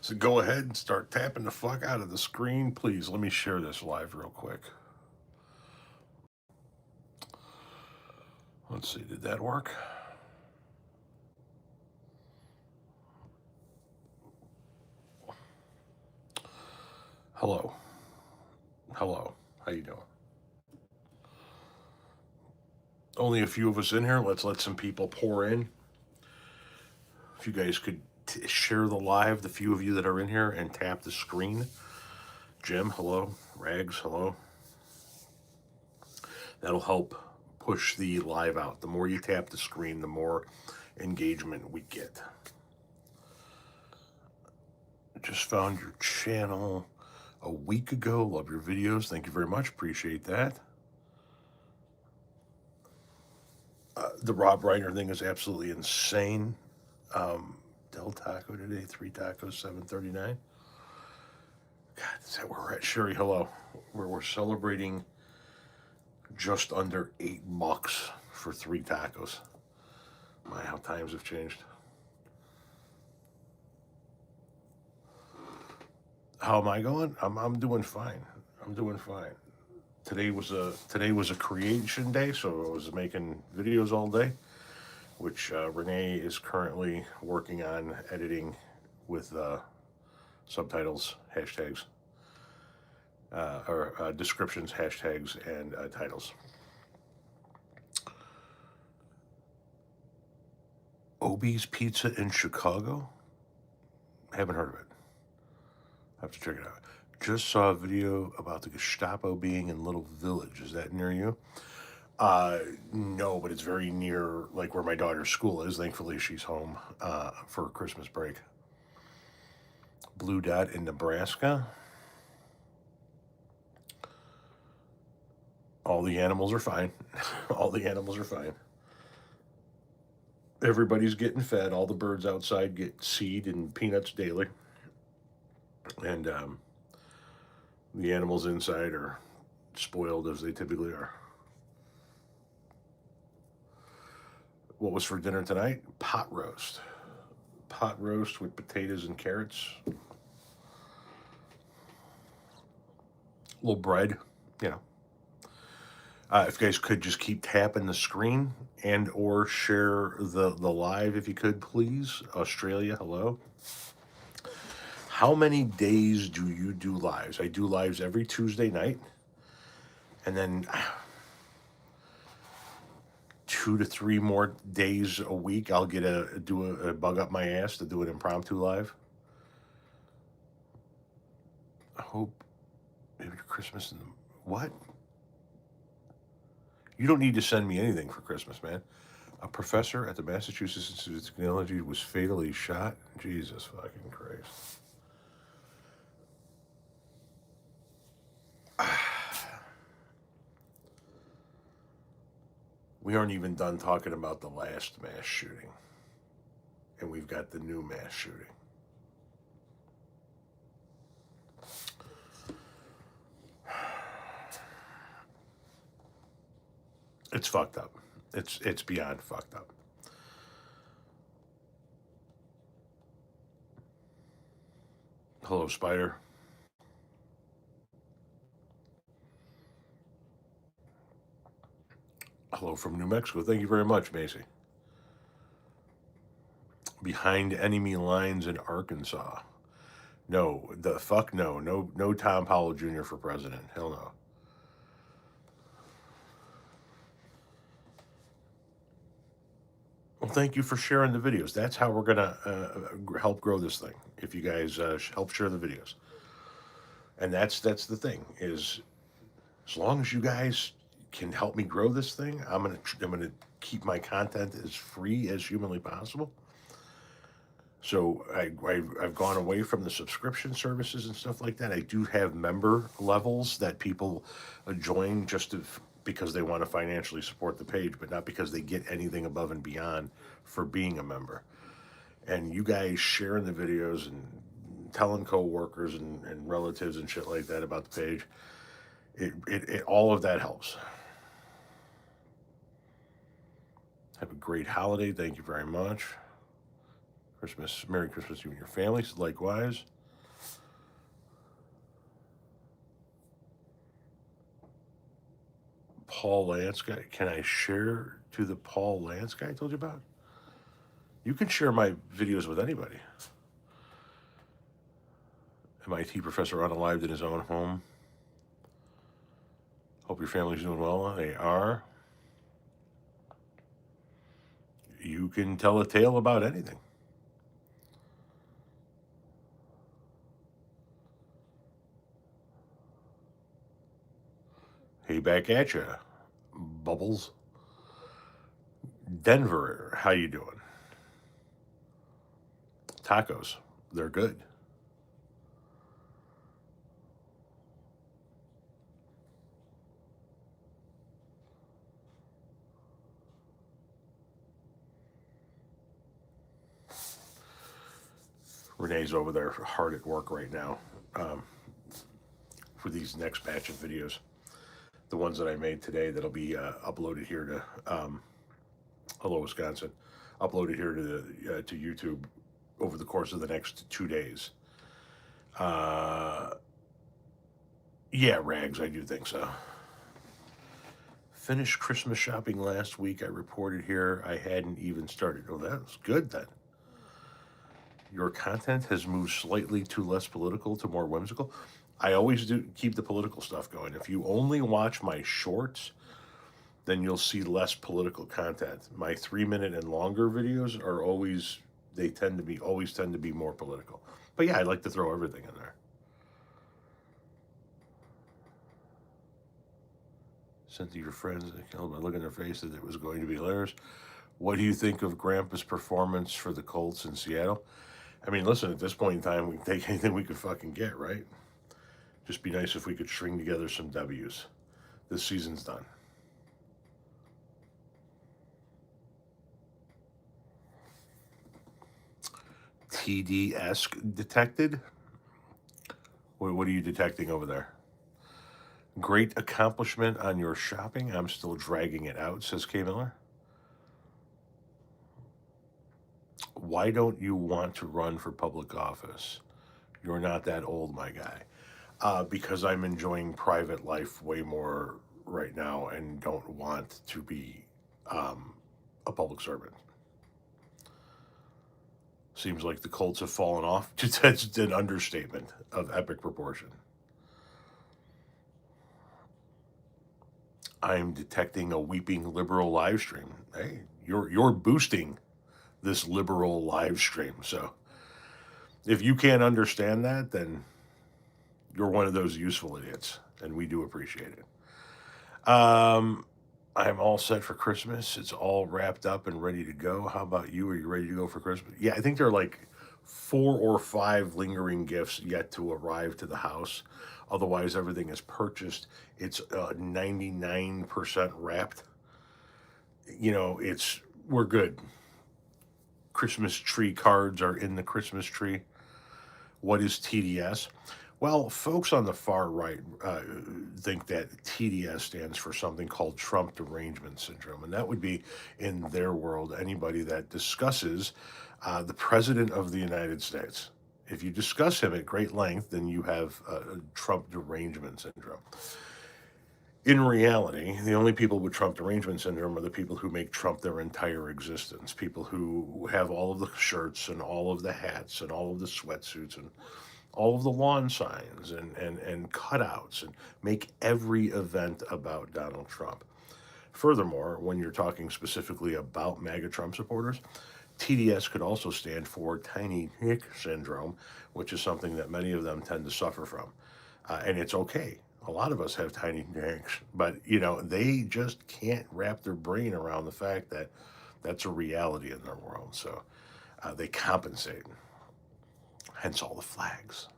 So go ahead and start tapping the fuck out of the screen. Please, let me share this live real quick. Let's see, did that work? Hello. Hello. How you doing? Only a few of us in here. Let's let some people pour in. If you guys could share the live, the few of you that are in here, and tap the screen. Jim, hello. Rags, hello. That'll help push the live out. The more you tap the screen, the more engagement we get. Just found your channel a week ago. Love your videos. Thank you very much. Appreciate that. The Rob Reiner thing is absolutely insane. Del Taco today, 3 tacos, $7.39. God, is that where we're at? Sherry, hello. We're celebrating just under $8 for 3 tacos. My, how times have changed. How am I going? I'm doing fine. I'm doing fine. Today was a creation day, so I was making videos all day, which Renee is currently working on editing with subtitles, hashtags, or descriptions, hashtags, and titles. Obie's Pizza in Chicago? Haven't heard of it. Have to check it out. Just saw a video about the Gestapo being in Little Village. Is that near you? No, but it's very near, like, where my daughter's school is. Thankfully, she's home for Christmas break. Blue Dot in Nebraska. All the animals are fine. All the animals are fine. Everybody's getting fed. All the birds outside get seed and peanuts daily. And the animals inside are spoiled as they typically are. What was for dinner tonight? Pot roast. Pot roast with potatoes and carrots. A little bread, you know. If you guys could just keep tapping the screen and or share the live if you could, please. Australia, hello. How many days do you do lives? I do lives every Tuesday night. And then 2 to 3 more days a week, I'll get do a bug up my ass to do an impromptu live. I hope maybe Christmas in the, what? You don't need to send me anything for Christmas, man. A professor at the Massachusetts Institute of Technology was fatally shot. Jesus fucking Christ. We aren't even done talking about the last mass shooting. And we've got the new mass shooting. It's fucked up. It's beyond fucked up. Hello, Spider. Hello from New Mexico. Thank you very much, Macy. Behind enemy lines in Arkansas. No, the fuck no. No Tom Powell Jr. for president. Hell no. Well, thank you for sharing the videos. That's how we're going to help grow this thing. If you guys help share the videos. And that's the thing is, as long as you guys can help me grow this thing, I'm gonna keep my content as free as humanly possible. So I've gone away from the subscription services and stuff like that. I do have member levels that people join just because they want to financially support the page, but not because they get anything above and beyond for being a member. And you guys sharing the videos and telling coworkers and relatives and shit like that about the page, it all of that helps. Have a great holiday. Thank you very much. Merry Christmas to you and your families. Likewise. Paul Lance guy. Can I share to the Paul Lance guy I told you about? You can share my videos with anybody. MIT professor unalived in his own home. Hope your family's doing well. They are. You can tell a tale about anything. Hey, back at you, Bubbles. Denver, how you doing? Tacos, they're good. Renee's over there hard at work right now for these next batch of videos. The ones that I made today that'll be uploaded here to hello Wisconsin, uploaded here to YouTube over the course of the next 2 days. Yeah, Rags, I do think so. Finished Christmas shopping last week. I reported here I hadn't even started. Oh, that's good then. Your content has moved slightly to less political to more whimsical. I always do keep the political stuff going. If you only watch my shorts, then you'll see less political content. My 3-minute and longer videos are always tend to be more political. But yeah, I like to throw everything in there. Sent to your friends, I look in their face that it was going to be hilarious. What do you think of Grandpa's performance for the Colts in Seattle? I mean, listen, at this point in time, we can take anything we could fucking get, right? Just be nice if we could string together some W's. This season's done. TD-esque detected? What are you detecting over there? Great accomplishment on your shopping. I'm still dragging it out, says K. Miller. Why don't you want to run for public office? You're not that old, my guy. Because I'm enjoying private life way more right now and don't want to be a public servant. Seems like the Colts have fallen off. That's an understatement of epic proportion. I'm detecting a weeping liberal live stream. Hey, you're boosting this liberal live stream. So if you can't understand that, then you're one of those useful idiots, and we do appreciate it. I'm all set for Christmas. It's all wrapped up and ready to go. How about you? Are you ready to go for Christmas? Yeah, I think there are like 4 or 5 lingering gifts yet to arrive to the house. Otherwise, everything is purchased. It's 99% wrapped. You know, we're good. Christmas tree cards are in the Christmas tree. What is TDS? Well, folks on the far right think that TDS stands for something called Trump derangement syndrome. And that would be, in their world, anybody that discusses the President of the United States. If you discuss him at great length, then you have Trump derangement syndrome. In reality, the only people with Trump derangement syndrome are the people who make Trump their entire existence. People who have all of the shirts and all of the hats and all of the sweatsuits and all of the lawn signs and cutouts and make every event about Donald Trump. Furthermore, when you're talking specifically about MAGA Trump supporters, TDS could also stand for tiny dick syndrome, which is something that many of them tend to suffer from. And it's okay. A lot of us have tiny dicks, but they just can't wrap their brain around the fact that that's a reality in their world. So they compensate. Hence all the flags.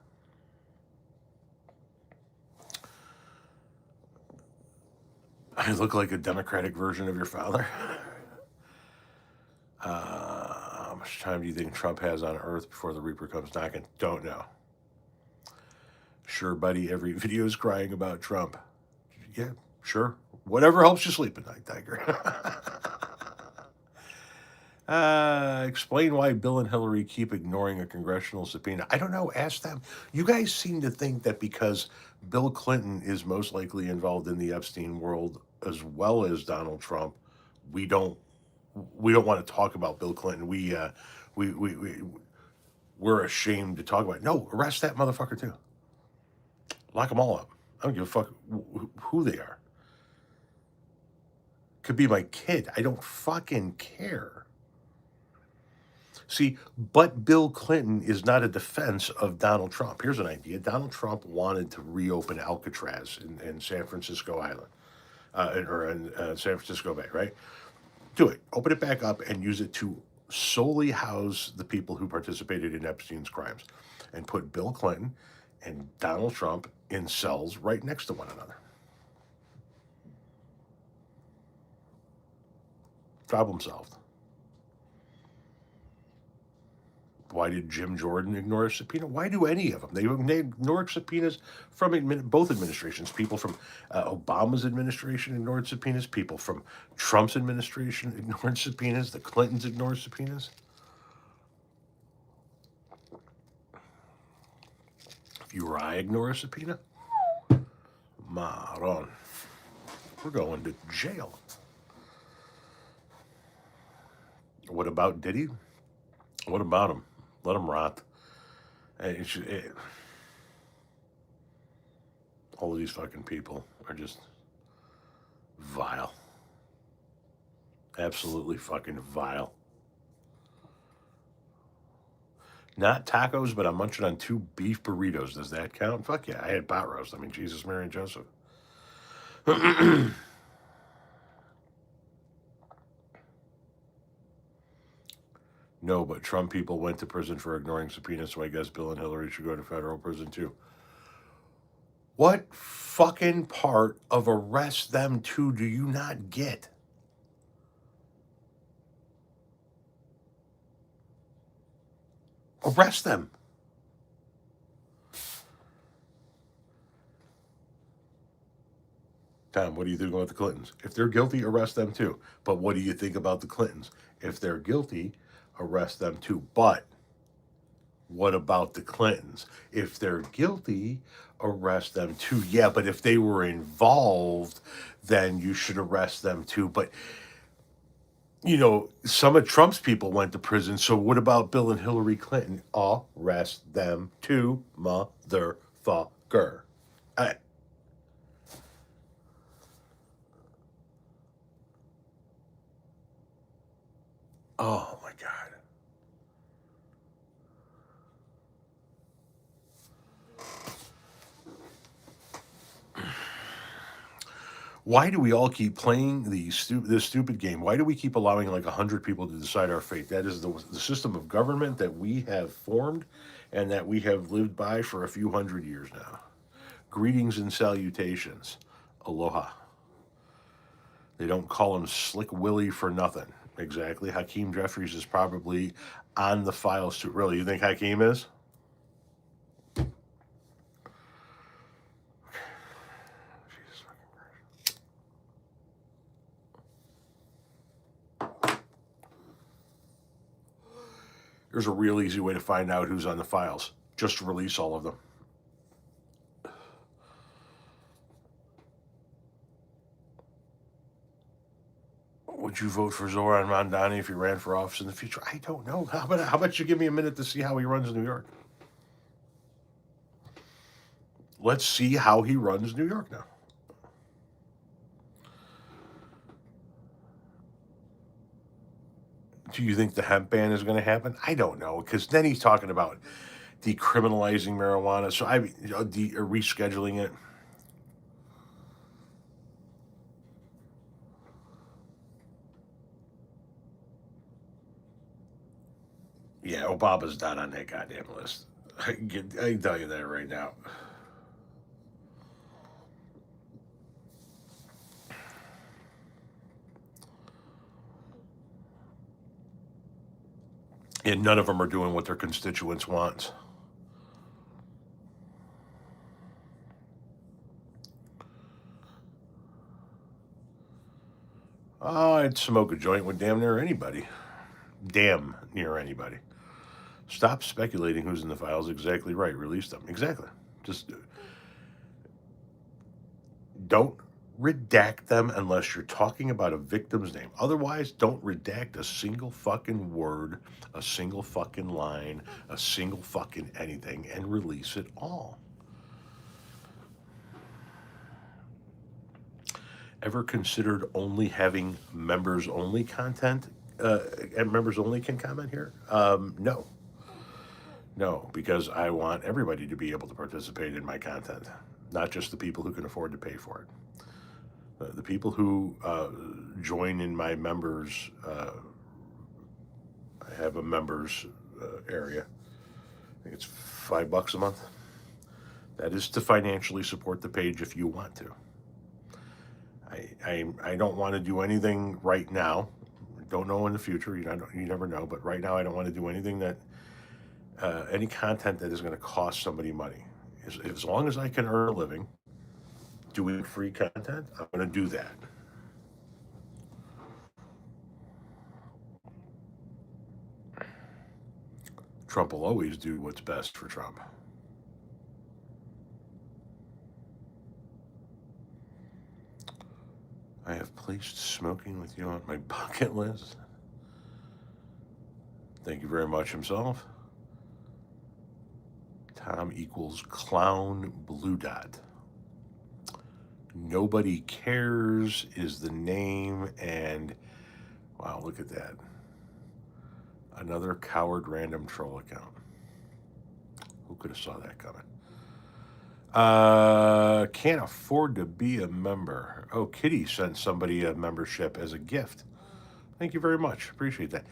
I look like a Democratic version of your father. How much time do you think Trump has on Earth before the Reaper comes knocking? Don't know. Sure, buddy, every video is crying about Trump. Yeah, sure. Whatever helps you sleep at night, Tiger. Explain why Bill and Hillary keep ignoring a congressional subpoena. I don't know. Ask them. You guys seem to think that because Bill Clinton is most likely involved in the Epstein world as well as Donald Trump, we don't we don't want to talk about Bill Clinton. We we we we're ashamed to talk about it. No, arrest that motherfucker too. Lock them all up. I don't give a fuck who they are. Could be my kid. I don't fucking care. See, but Bill Clinton is not a defense of Donald Trump. Here's an idea. Donald Trump wanted to reopen Alcatraz in San Francisco Island, or in San Francisco Bay, right? Do it. Open it back up and use it to solely house the people who participated in Epstein's crimes, and put Bill Clinton and Donald Trump in cells right next to one another. Problem solved. Why did Jim Jordan ignore a subpoena? Why do any of them? They ignore subpoenas from both administrations. People from Obama's administration ignored subpoenas. People from Trump's administration ignored subpoenas. The Clintons ignored subpoenas. If you or I ignore a subpoena, Maron, we're going to jail. What about Diddy? What about him? Let him rot. All of these fucking people are just vile. Absolutely fucking vile. Not tacos, but I'm munching on 2 beef burritos. Does that count? Fuck yeah. I had pot roast. I mean, Jesus, Mary, and Joseph. No, but Trump people went to prison for ignoring subpoenas, so I guess Bill and Hillary should go to federal prison too. What fucking part of arrest them too do you not get? Arrest them. Tom, what do you think about the Clintons? If they're guilty, arrest them too. But what do you think about the Clintons? If they're guilty, arrest them too. But what about the Clintons? If they're guilty, arrest them too. Yeah, but if they were involved, then you should arrest them too. But, you know, some of Trump's people went to prison. So what about Bill and Hillary Clinton? Arrest them too, motherfucker. Oh my God. Why do we all keep playing this stupid game? Why do we keep allowing like 100 people to decide our fate? That is the system of government that we have formed and that we have lived by for a few hundred years now. Greetings and salutations. Aloha. They don't call him Slick Willie for nothing. Exactly. Hakeem Jeffries is probably on the files too. Really, you think Hakeem is? There's a real easy way to find out who's on the files. Just release all of them. Would you vote for Zoran Mondani if he ran for office in the future? I don't know. How about you give me a minute to see how he runs New York? Let's see how he runs New York now. Do you think the hemp ban is going to happen? I don't know, because then he's talking about decriminalizing marijuana. So rescheduling it. Yeah, Obama's not on that goddamn list. I can tell you that right now. And none of them are doing what their constituents want. Oh, I'd smoke a joint with damn near anybody. Damn near anybody. Stop speculating who's in the files. Exactly right. Release them. Exactly. Just don't redact them unless you're talking about a victim's name. Otherwise, don't redact a single fucking word, a single fucking line, a single fucking anything, and release it all. Ever considered only having members only content? And members only can comment here? No. No, because I want everybody to be able to participate in my content, not just the people who can afford to pay for it. The people who join in my members, I have a members area. I think it's $5 a month. That is to financially support the page if you want to. I don't want to do anything right now. Don't know in the future. You never know. But right now, I don't want to do anything that any content that is going to cost somebody money. As long as I can earn a living doing free content, I'm going to do that. Trump will always do what's best for Trump. I have placed smoking with you on my bucket list. Thank you very much himself. Tom equals clown blue dot. Nobody cares is the name, and wow, look at that. Another coward random troll account. Who could have saw that coming? Can't afford to be a member. Oh, Kitty sent somebody a membership as a gift. Thank you very much. Appreciate that.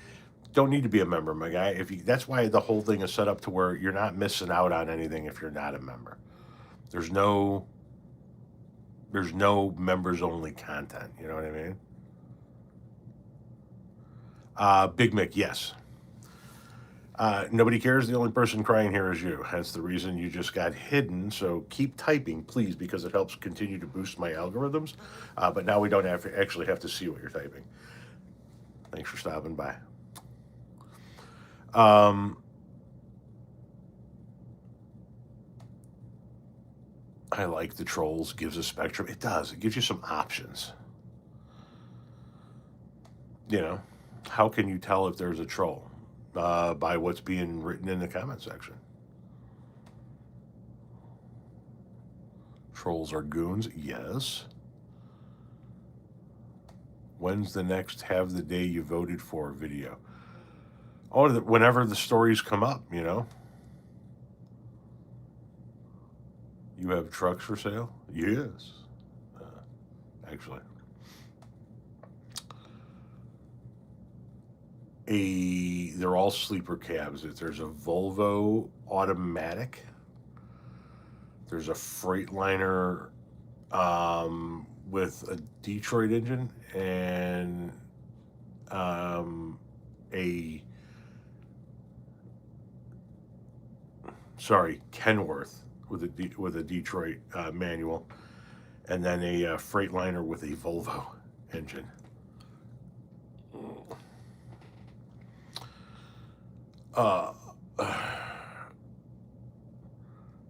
Don't need to be a member, my guy. That's why the whole thing is set up to where you're not missing out on anything if you're not a member. There's no members only content. You know what I mean? Big Mick, yes. Nobody cares. The only person crying here is you. Hence the reason you just got hidden. So keep typing, please, because it helps continue to boost my algorithms. But now we don't actually have to see what you're typing. Thanks for stopping by. I like the trolls. Gives a spectrum. It does. It gives you some options. You know, how can you tell if there's a troll? By what's being written in the comment section. Trolls are goons, yes. When's the next have the day you voted for video? Oh, whenever the stories come up, you know. You have trucks for sale? Yes. Actually. They're all sleeper cabs. There's a Volvo automatic. There's a Freightliner with a Detroit engine and Kenworth with a Detroit manual, and then a Freightliner with a Volvo engine.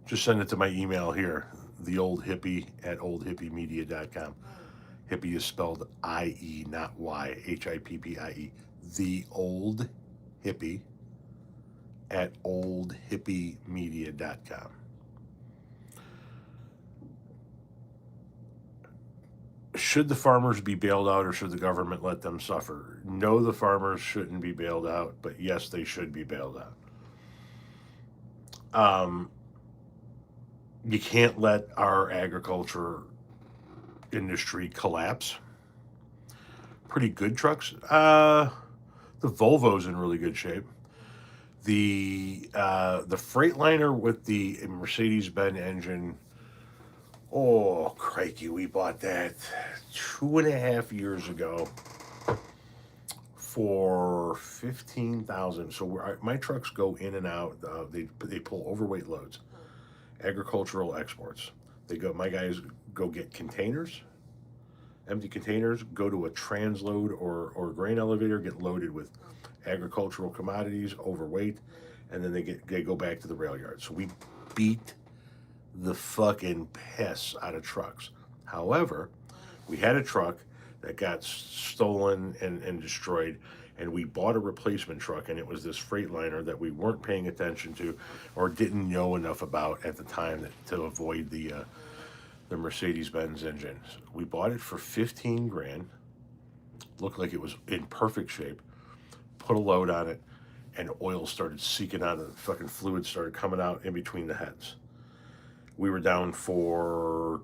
Just send it to my email here, theoldhippie@oldhippiemedia.com. Hippie is spelled I-E, not Y, Hippie. The Old Hippie at oldhippiemedia.com. Should the farmers be bailed out or should the government let them suffer? No, the farmers shouldn't be bailed out, but yes, they should be bailed out. You can't let our agriculture industry collapse. Pretty good trucks. The Volvo's in really good shape. The Freightliner with the Mercedes-Benz engine. Oh, crikey, we bought that 2.5 years ago for $15,000. So my trucks go in and out. They pull overweight loads, agricultural exports. My guys go get containers, empty containers, go to a transload or grain elevator, get loaded with agricultural commodities, overweight, and then they go back to the rail yard. So we beat the fucking piss out of trucks. However, We had a truck that got stolen and destroyed, and we bought a replacement truck, and it was this Freightliner that we weren't paying attention to or didn't know enough about at the time to avoid the Mercedes-Benz engines. We bought it for 15 grand. Looked like it was in perfect shape. Put a load on it, and oil started seeking out of the fucking fluid started coming out in between the heads. We were down for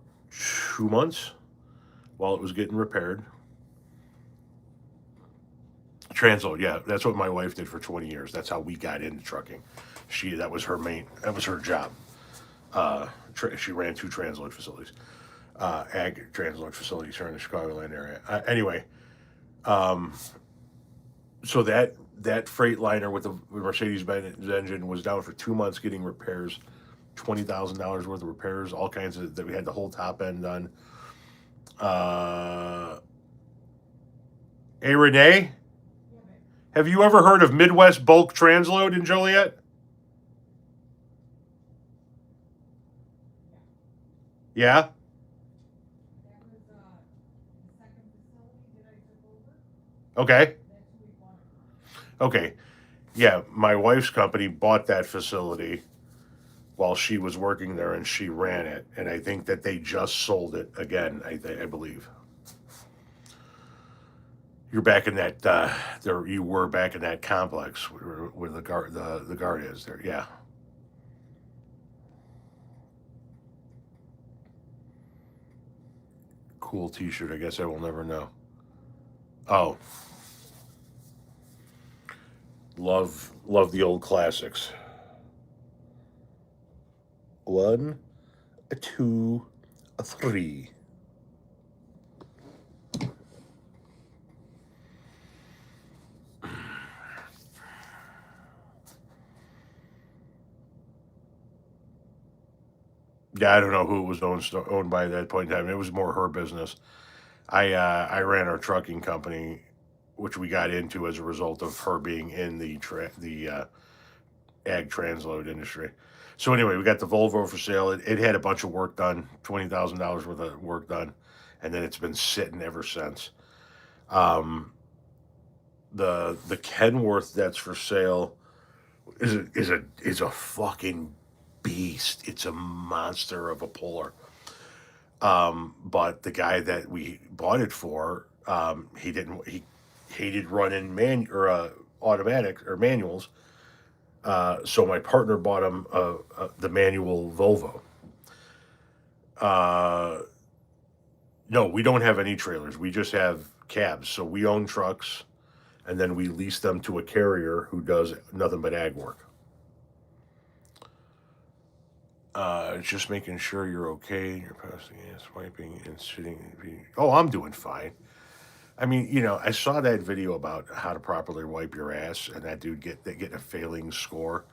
2 months while it was getting repaired. Transload, yeah, that's what my wife did for 20 years. That's how we got into trucking. That was her job. She ran 2 transload facilities, ag transload facilities here in the Chicagoland area. Anyway, so that Freightliner with the Mercedes-Benz engine was down for 2 months getting repairs, $20,000 worth of repairs, all kinds of that. We had the whole top end done. Hey Renee, have you ever heard of Midwest Bulk Transload in Joliet? Yeah. Okay. Okay. Yeah, my wife's company bought that facility while she was working there, and she ran it. And I think that they just sold it again. I believe. You're back in that. You were back in that complex where the guard is there. Yeah. Cool T-shirt. I guess I will never know. Oh, love the old classics. 1, 2, 3. Yeah, I don't know who it was owned by at that point in time. It was more her business. I ran our trucking company, which we got into as a result of her being in the ag transload industry. So anyway, we got the Volvo for sale. It had a bunch of work done, $20,000 worth of work done, and then it's been sitting ever since. The Kenworth that's for sale is a fucking beast. It's a monster of a puller. But the guy that we bought it for, he hated running automatic or manuals. So my partner bought him the manual Volvo. No, we don't have any trailers. We just have cabs. So we own trucks, and then we lease them to a carrier who does nothing but ag work. Just making sure you're okay. You're passing, swiping, and sitting. Oh, I'm doing fine. I mean, I saw that video about how to properly wipe your ass, and that dude getting a failing score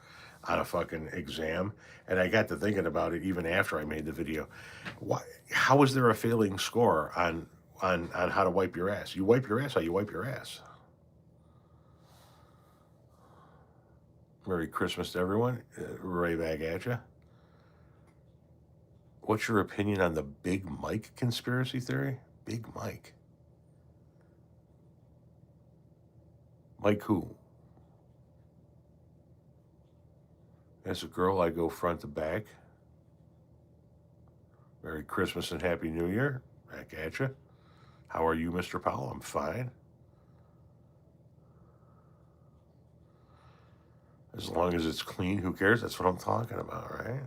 on a fucking exam, and I got to thinking about it even after I made the video. Why? How is there a failing score on how to wipe your ass? You wipe your ass how you wipe your ass. Merry Christmas to everyone. Right back at you. What's your opinion on the Big Mike conspiracy theory? Big Mike. Mike who? As a girl, I go front to back. Merry Christmas and Happy New Year. Back at you. How are you, Mr. Powell? I'm fine. As long as it's clean, who cares? That's what I'm talking about, right?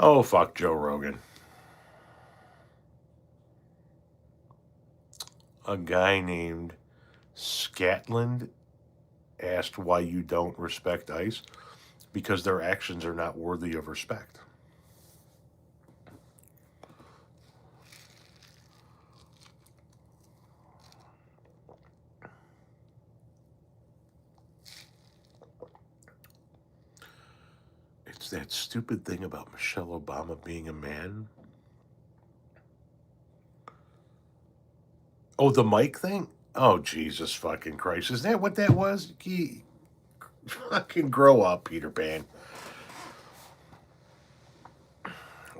Oh, fuck Joe Rogan. A guy named Scatland asked why you don't respect ICE. Because their actions are not worthy of respect. It's that stupid thing about Michelle Obama being a man. Oh, the mic thing? Oh, Jesus fucking Christ. Is that what that was? Fucking grow up, Peter Pan.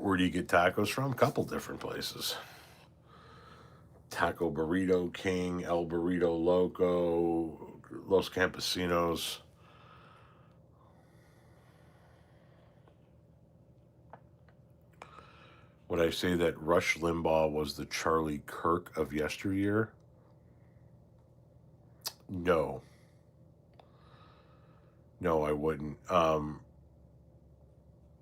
Where do you get tacos from? A couple different places. Taco Burrito King, El Burrito Loco, Los Campesinos. Would I say that Rush Limbaugh was the Charlie Kirk of yesteryear? No. No, I wouldn't.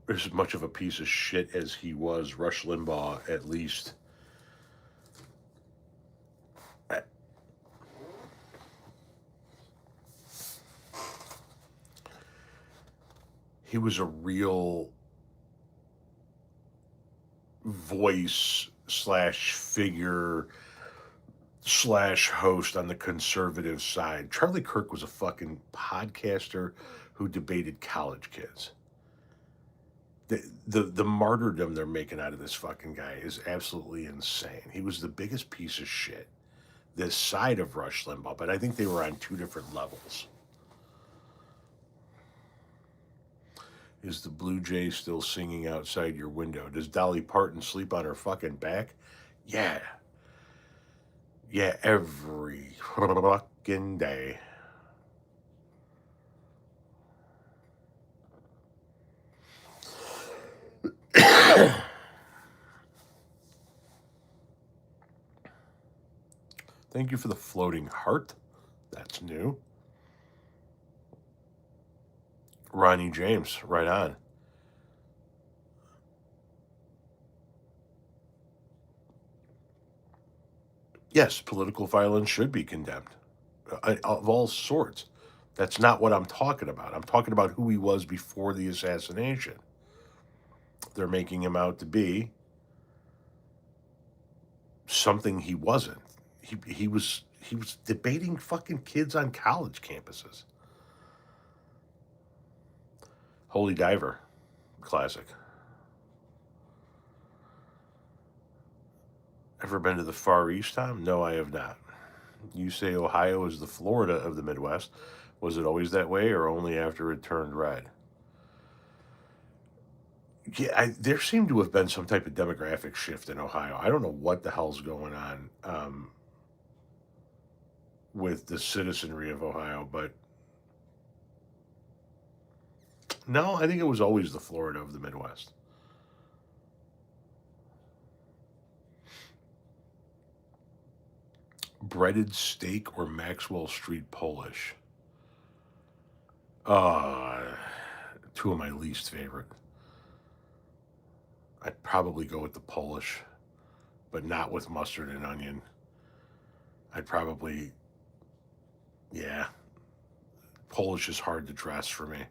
As much of a piece of shit as he was, Rush Limbaugh, at least. He was a real voice slash figure slash host on the conservative side. Charlie Kirk was a fucking podcaster who debated college kids. The martyrdom they're making out of this fucking guy is absolutely insane. He was the biggest piece of shit this side of Rush Limbaugh, but I think they were on two different levels. Is the Blue Jay still singing outside your window? Does Dolly Parton sleep on her fucking back? Yeah. Yeah, every fucking day. Thank you for the floating heart. That's new. Ronnie James, right on. Yes, political violence should be condemned of all sorts. That's not what I'm talking about. I'm talking about who he was before the assassination. They're making him out to be something he wasn't. He was debating fucking kids on college campuses. Holy Diver, classic. Ever been to the Far East, Tom? No, I have not. You say Ohio is the Florida of the Midwest. Was it always that way or only after it turned red? Yeah, there seemed to have been some type of demographic shift in Ohio. I don't know what the hell's going on with the citizenry of Ohio, but no, I think it was always the Florida of the Midwest. Breaded steak or Maxwell Street Polish? Uh, two of my least favorite. I'd probably go with the Polish, but not with mustard and onion. I'd probably, yeah, Polish is hard to dress for me.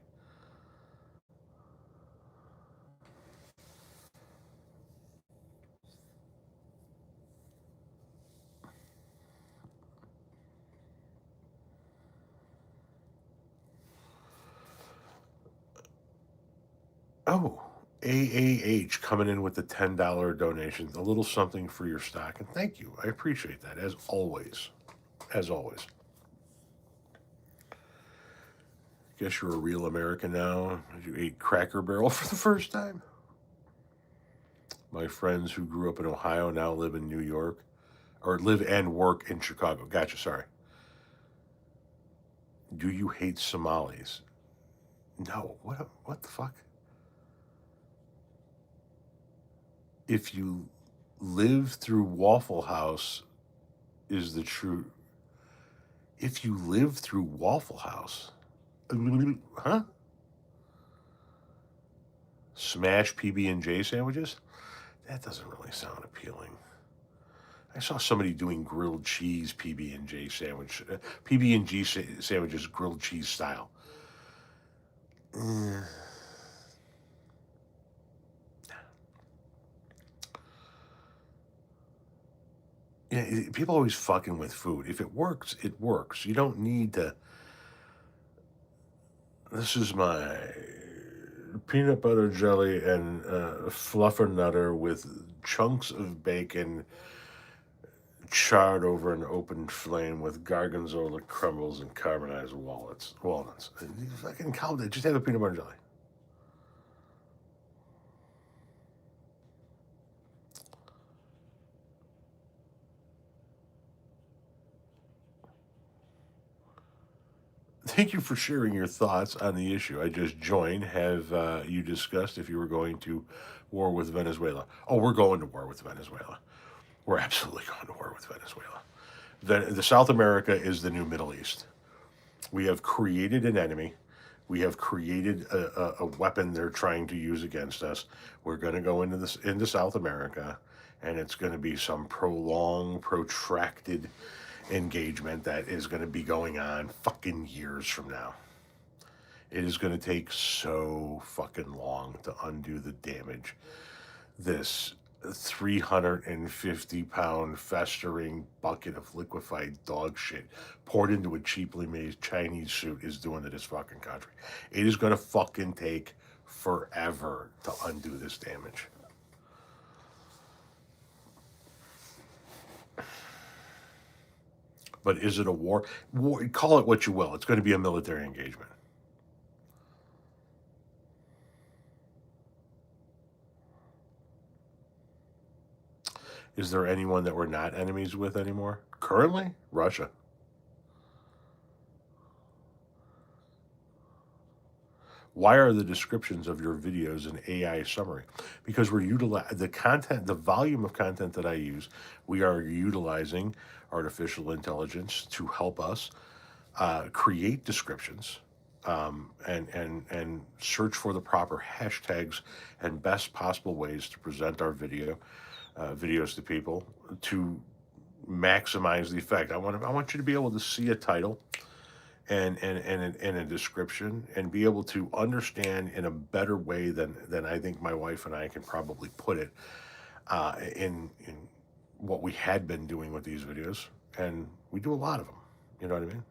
Oh, AAH coming in with the $10 donation. A little something for your stock. And thank you. I appreciate that, as always. As always. Guess you're a real American now. You ate Cracker Barrel for the first time. My friends who grew up in Ohio now live in New York. Or live and work in Chicago. Gotcha, sorry. Do you hate Somalis? No. What the fuck? If you live through Waffle House is the true. If you live through Waffle House, huh? Smash PB&J sandwiches? That doesn't really sound appealing. I saw somebody doing grilled cheese PB&J sandwich, PB&J sandwiches grilled cheese style. Yeah, people always fucking with food. If it works, it works. You don't need to. This is my peanut butter jelly and fluffernutter with chunks of bacon charred over an open flame with gargonzola crumbles and caramelized walnuts. You fucking count it. Just have a peanut butter jelly. thank you for sharing your thoughts on the issue. I just joined. Have you discussed if you were going to war with Venezuela? Oh, we're going to war with Venezuela. We're absolutely going to war with Venezuela. The South America is the new Middle East. We have created an enemy. We have created a weapon they're trying to use against us. We're going to go into South America, and it's going to be some prolonged, protracted engagement that is going to be going on fucking years from now. It is going to take so fucking long to undo the damage this 350-pound festering bucket of liquefied dog shit poured into a cheaply made Chinese suit is doing to this fucking country. It is going to fucking take forever to undo this damage. But is it a war? Call it what you will. It's going to be a military engagement. Is there anyone that we're not enemies with anymore? Currently, Russia. Why are the descriptions of your videos an AI summary? Because we're utilizing the content, the volume of content that I use. We are utilizing artificial intelligence to help us create descriptions and search for the proper hashtags and best possible ways to present our videos to people to maximize the effect. I want you to be able to see a title and a description and be able to understand in a better way than I think my wife and I can probably put it in what we had been doing with these videos, and we do a lot of them. You know what I mean?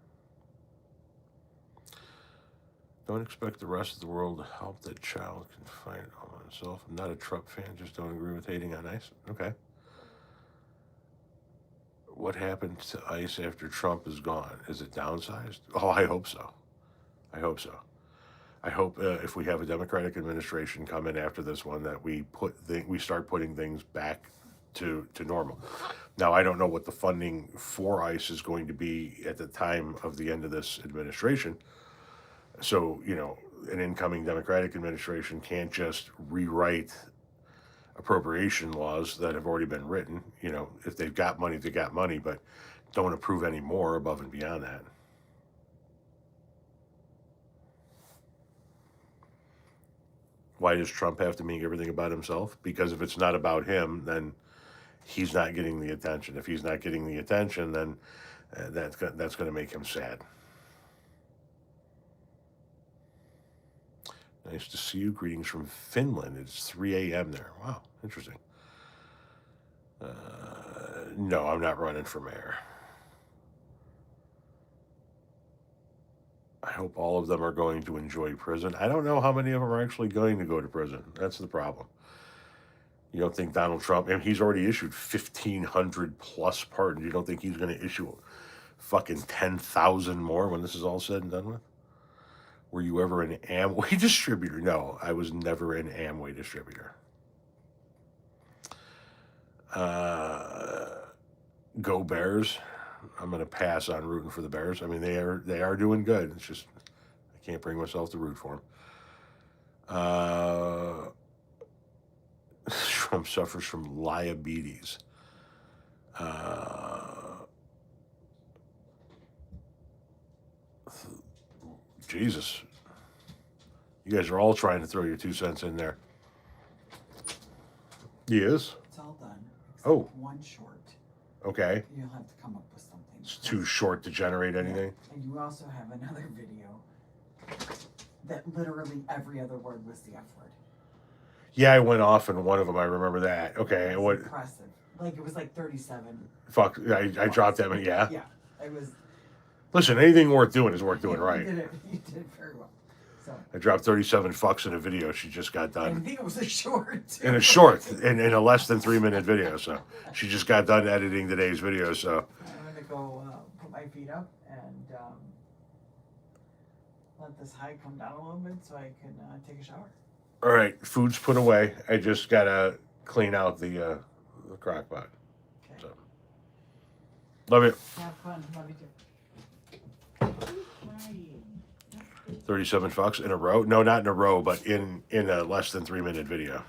Don't expect the rest of the world to help that child can find it all himself. I'm not a Trump fan, just don't agree with hating on ICE. Okay. What happened to ICE after Trump is gone? Is it downsized? Oh, I hope so. I hope so. I hope if we have a Democratic administration come in after this one that we start putting things back to normal. Now, I don't know what the funding for ICE is going to be at the time of the end of this administration. So, an incoming Democratic administration can't just rewrite appropriation laws that have already been written. If they've got money, they got money, but don't approve any more above and beyond that. Why does Trump have to make everything about himself? Because if it's not about him, then he's not getting the attention. If he's not getting the attention, then that's going to make him sad. Nice to see you. Greetings from Finland. It's 3 a.m. there. Wow, interesting. No, I'm not running for mayor. I hope all of them are going to enjoy prison. I don't know how many of them are actually going to go to prison. That's the problem. You don't think Donald Trump, and he's already issued 1,500 plus pardons. You don't think he's going to issue fucking 10,000 more when this is all said and done with? Were you ever an Amway distributor? No, I was never an Amway distributor. Go Bears. I'm going to pass on rooting for the Bears. I mean, they are doing good. It's just I can't bring myself to root for them. Trump suffers from diabetes. Jesus. You guys are all trying to throw your 2 cents in there. He is? It's all done. Oh. One short. Okay. You'll have to come up with something. It's too short to generate anything? Yeah. And you also have another video that literally every other word was the F word. Yeah, I went off in one of them. I remember that. Okay. What? Impressive. It was 37. Fuck. I dropped that. Yeah. Yeah. It was. Listen, anything worth doing is worth doing right. You did it very well. So. I dropped 37 fucks in a video she just got done. I think it was a short. Too. In a short, in a less than 3 minute video. So she just got done editing today's video. So I'm gonna go put my feet up and let this high come down a little bit so I can take a shower. All right, food's put away. I just gotta clean out the crock pot. Okay. So love you. Have fun. Love you too. $37 in a row? No, not in a row, but in a less than 3 minute video.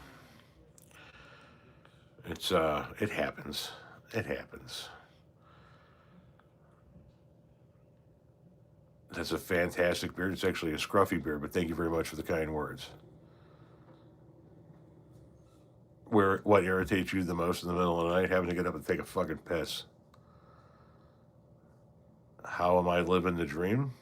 It's it happens. It happens. That's a fantastic beard. It's actually a scruffy beard, but thank you very much for the kind words. What irritates you the most in the middle of the night? Having to get up and take a fucking piss. How am I living the dream?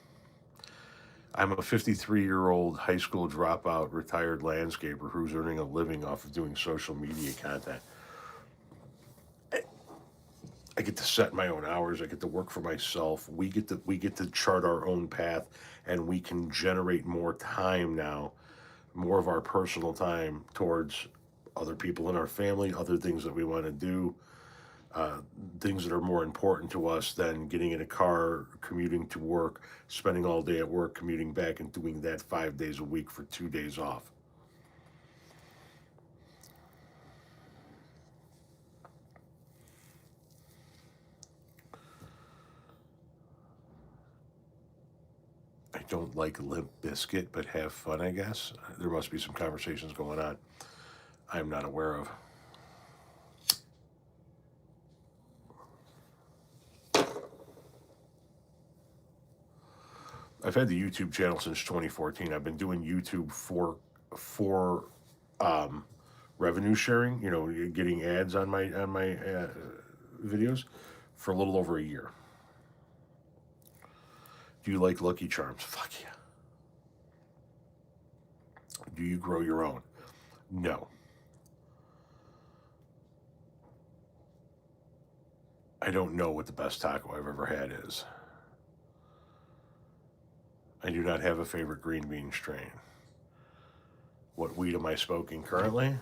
I'm a 53-year-old high school dropout retired landscaper who's earning a living off of doing social media content. I get to set my own hours. I get to work for myself. We get to chart our own path, and we can generate more time now, more of our personal time towards other people in our family, other things that we want to do, things that are more important to us than getting in a car, commuting to work, spending all day at work, commuting back, and doing that 5 days a week for 2 days off. I don't like Limp Biscuit, but have fun, I guess. There must be some conversations going on I'm not aware of. I've had the YouTube channel since 2014. I've been doing YouTube for revenue sharing. You know, getting ads on my videos for a little over a year. Do you like Lucky Charms? Fuck yeah. Do you grow your own? No. I don't know what the best taco I've ever had is. I do not have a favorite green bean strain. What weed am I smoking currently?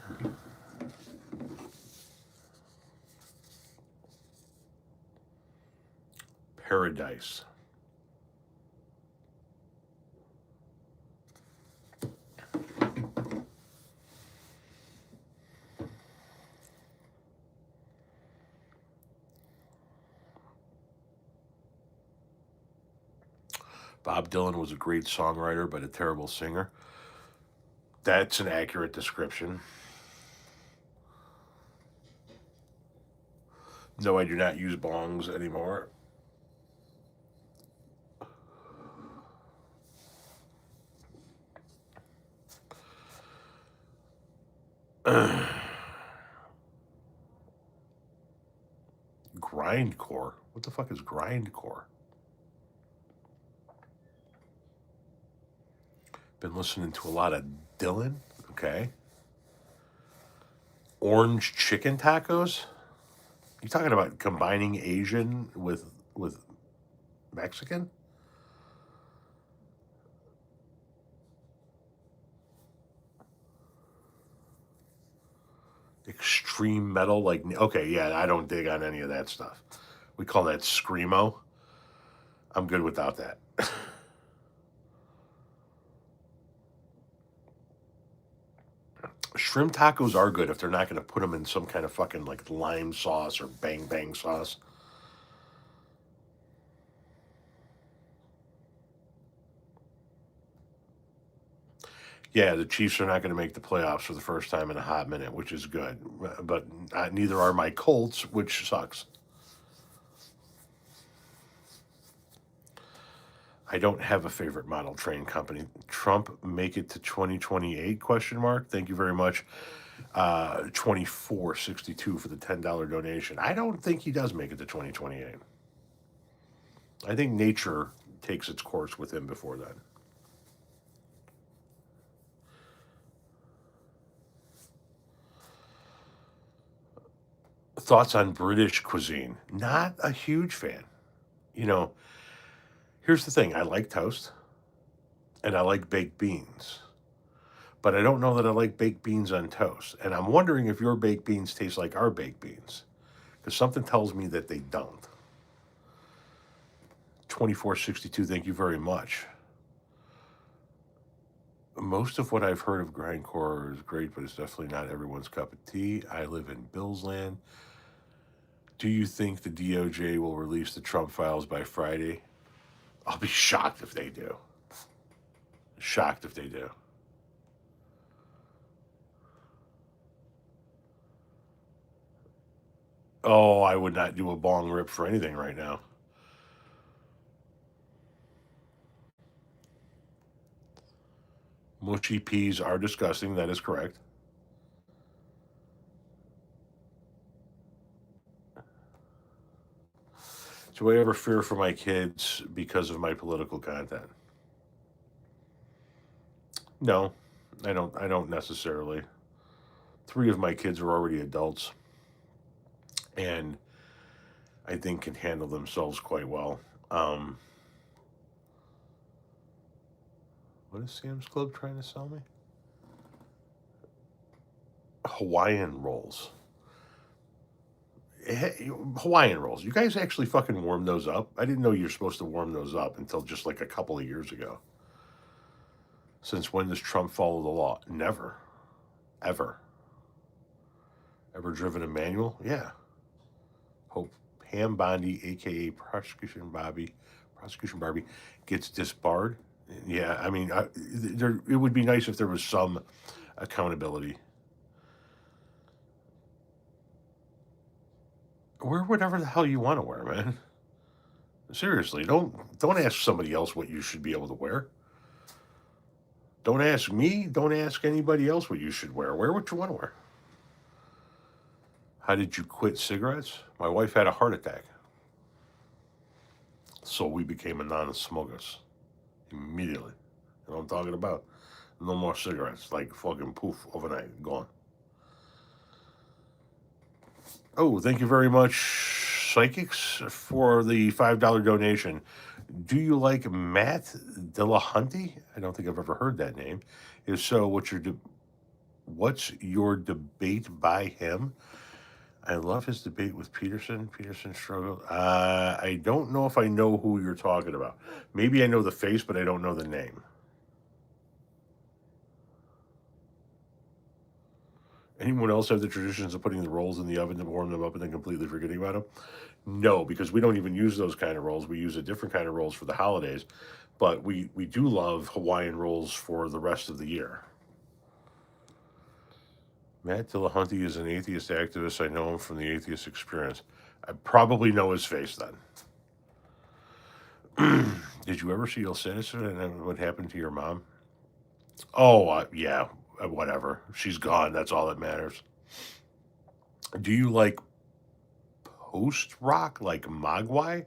Paradise. Bob Dylan was a great songwriter, but a terrible singer. That's an accurate description. No, I do not use bongs anymore. Grindcore? What the fuck is grindcore? Been listening to a lot of Dylan. Okay. Orange chicken tacos? You talking about combining Asian with Mexican? Extreme metal, like, okay, yeah, I don't dig on any of that stuff. We call that screamo. I'm good without that. Shrimp tacos are good if they're not going to put them in some kind of fucking like lime sauce or bang bang sauce. Yeah, the Chiefs are not going to make the playoffs for the first time in a hot minute, which is good. But neither are my Colts, which sucks. I don't have a favorite model train company. Trump make it to 2028? Question mark. Thank you very much. 2462 for the $10 donation. I don't think he does make it to 2028. I think nature takes its course with him before then. Thoughts on British cuisine? Not a huge fan. You know, here's the thing. I like toast and I like baked beans. But I don't know that I like baked beans on toast. And I'm wondering if your baked beans taste like our baked beans. Because something tells me that they don't. 2462, thank you very much. Most of what I've heard of grindcore is great, but it's definitely not everyone's cup of tea. I live in Billsland. Do you think the DOJ will release the Trump files by Friday? I'll be shocked if they do. Shocked if they do. Oh, I would not do a bong rip for anything right now. Mushy peas are disgusting. That is correct. Do I ever fear for my kids because of my political content? No, I don't. I don't necessarily. 3 of my kids are already adults, and I think can handle themselves quite well. Um, what is Sam's Club trying to sell me? Hawaiian rolls. Hawaiian rolls. You guys actually fucking warm those up? I didn't know you're supposed to warm those up until just like a couple of years ago. Since when does Trump follow the law? Never. Ever. Ever driven a manual? Yeah. Hope Pam Bondi, aka Prosecution Barbie, gets disbarred. Yeah, I mean, it would be nice if there was some accountability. Wear whatever the hell you want to wear, man. Seriously, don't ask somebody else what you should be able to wear. Don't ask me. Don't ask anybody else what you should wear. Wear what you want to wear. How did you quit cigarettes? My wife had a heart attack, so we became a non-smokers immediately. You know what I'm talking about? No more cigarettes. Like fucking poof, overnight, gone. Oh, thank you very much, Psychics, for the $5 donation. Do you like Matt Dillahunty? I don't think I've ever heard that name. If so, what's your debate by him? I love his debate with Peterson. Peterson struggled. I don't know if I know who you're talking about. Maybe I know the face, but I don't know the name. Anyone else have the traditions of putting the rolls in the oven to warm them up and then completely forgetting about them? No, because we don't even use those kind of rolls. We use a different kind of rolls for the holidays, but we do love Hawaiian rolls for the rest of the year. Matt Dillahunty is an atheist activist. I know him from the Atheist Experience. I probably know his face then. Did you ever see El Citizen and what happened to your mom? Oh, yeah, whatever. She's gone. That's all that matters. Do you like post rock like Mogwai?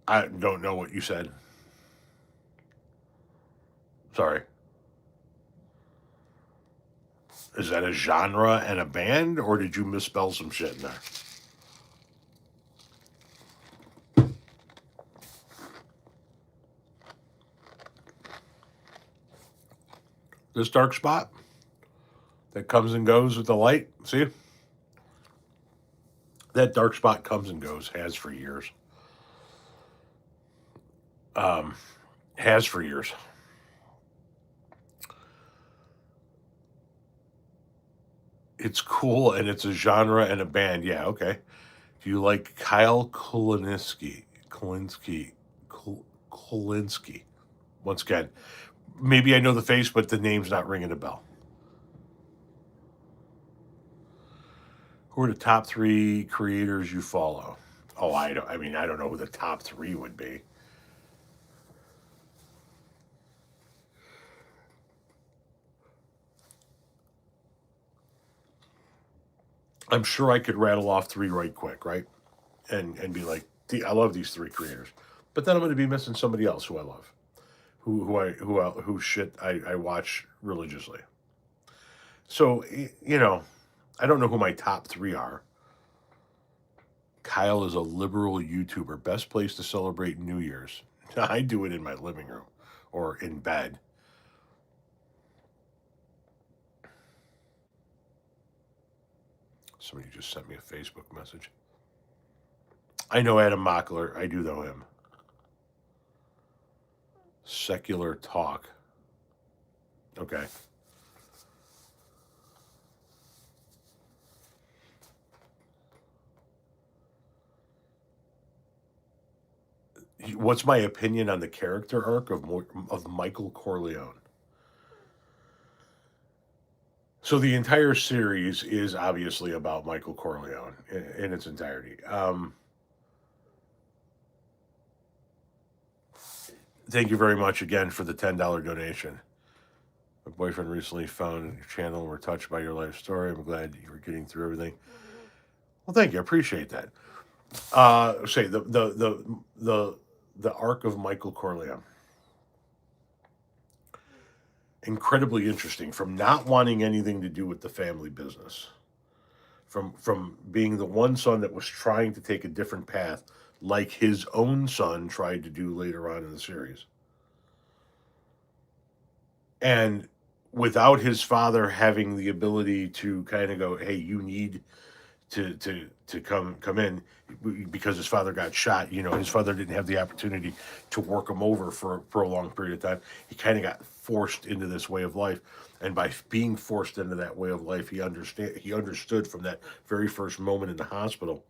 I don't know what you said. Sorry. Is that a genre and a band, or did you misspell some shit in there? This dark spot that comes and goes with the light, see? That dark spot comes and goes, has for years. Has for years. It's cool and it's a genre and a band. Yeah, okay. Do you like Kyle Kulinski? Kulinski. Once again, maybe I know the face, but the name's not ringing a bell. Who are the top 3 creators you follow? Oh, I don't. I mean, I don't know who the top 3 would be. I'm sure I could rattle off 3 right quick, right? And be like, I love these 3 creators, but then I'm going to be missing somebody else who I love, who shit I watch religiously. So I don't know who my top 3 are. Kyle is a liberal YouTuber. Best place to celebrate New Year's. I do it in my living room or in bed. Somebody just sent me a Facebook message. I know Adam Mockler. I do know him. Secular Talk. Okay. What's my opinion on the character arc of Michael Corleone? So the entire series is obviously about Michael Corleone in its entirety. Thank you very much again for the $10 donation. My boyfriend recently found your channel and we're touched by your life story. I'm glad you were getting through everything. Well, thank you. I appreciate that. Say the arc of Michael Corleone. Incredibly interesting. From not wanting anything to do with the family business, from being the one son that was trying to take a different path, like his own son tried to do later on in the series, and without his father having the ability to kind of go, "Hey, you need to come in," because his father got shot. His father didn't have the opportunity to work him over for a prolonged period of time. He kind of got forced into this way of life, and by being forced into that way of life, he understood from that very first moment in the hospital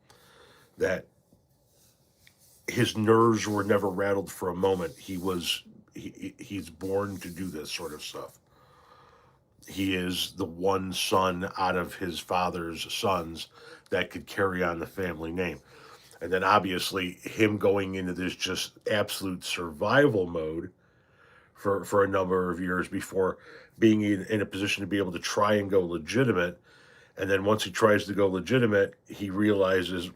that his nerves were never rattled for a moment. He's born to do this sort of stuff. He is the one son out of his father's sons that could carry on the family name. And then obviously him going into this just absolute survival mode for a number of years before being in a position to be able to try and go legitimate. And then once he tries to go legitimate, he realizes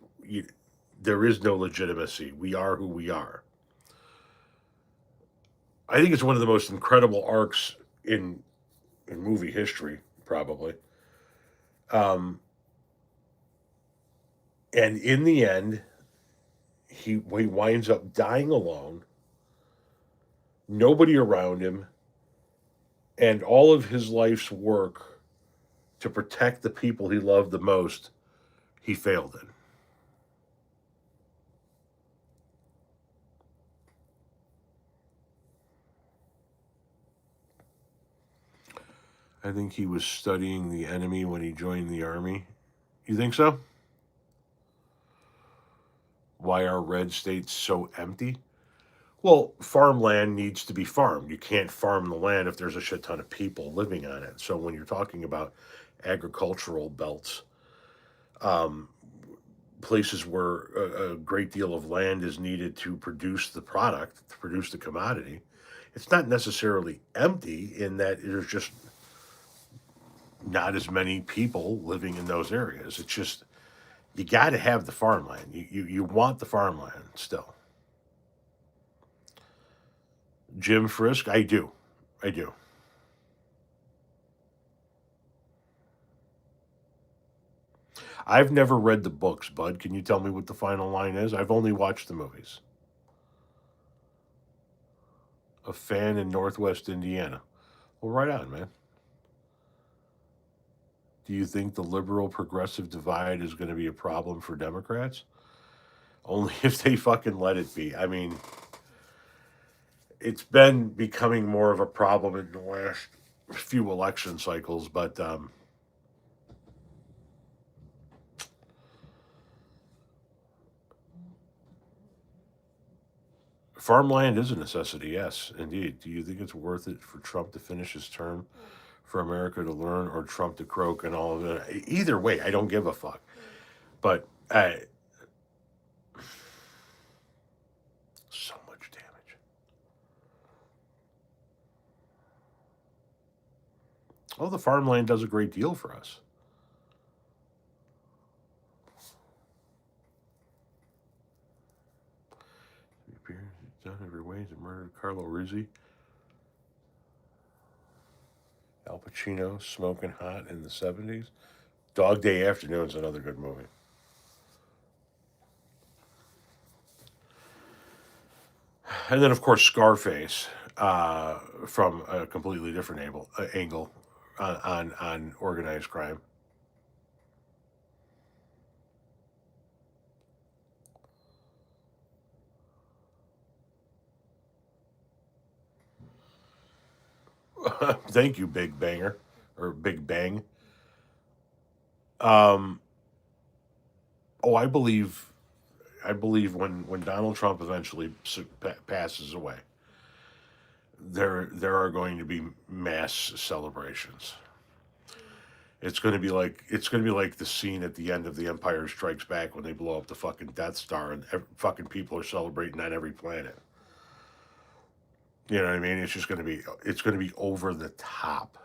there is no legitimacy. We are who we are. I think it's one of the most incredible arcs in movie history, probably. And in the end, he winds up dying alone, nobody around him, and all of his life's work to protect the people he loved the most, he failed in. I think he was studying the enemy when he joined the army. You think so? Why are red states so empty? Well, farmland needs to be farmed. You can't farm the land if there's a shit ton of people living on it. So when you're talking about agricultural belts, places where a great deal of land is needed to produce the product, to produce the commodity, it's not necessarily empty in that there's just not as many people living in those areas. It's just you got to have the farmland. You want the farmland still. Jim Frisk, I do. I do. I've never read the books, Bud. Can you tell me what the final line is? I've only watched the movies. A fan in Northwest Indiana. Well, right on, man. Do you think the liberal progressive divide is going to be a problem for Democrats? Only if they fucking let it be. I mean, it's been becoming more of a problem in the last few election cycles, but farmland is a necessity, yes, indeed. Do you think it's worth it for Trump to finish his term, for America to learn, or Trump to croak and all of it? Either way, I don't give a fuck. But so much damage. Oh, the farmland does a great deal for us. Done every way to murder Carlo Rizzi. Al Pacino smoking hot in the 70s. Dog Day Afternoon is another good movie. And then, of course, Scarface from a completely different angle on organized crime. Thank you, Big Banger, or Big Bang. Um, oh, I believe I believe when Donald Trump eventually passes away, there are going to be mass celebrations. It's going to be like the scene at the end of The Empire Strikes Back when they blow up the fucking Death Star and fucking people are celebrating on every planet. You know what I mean? It's going to be over the top.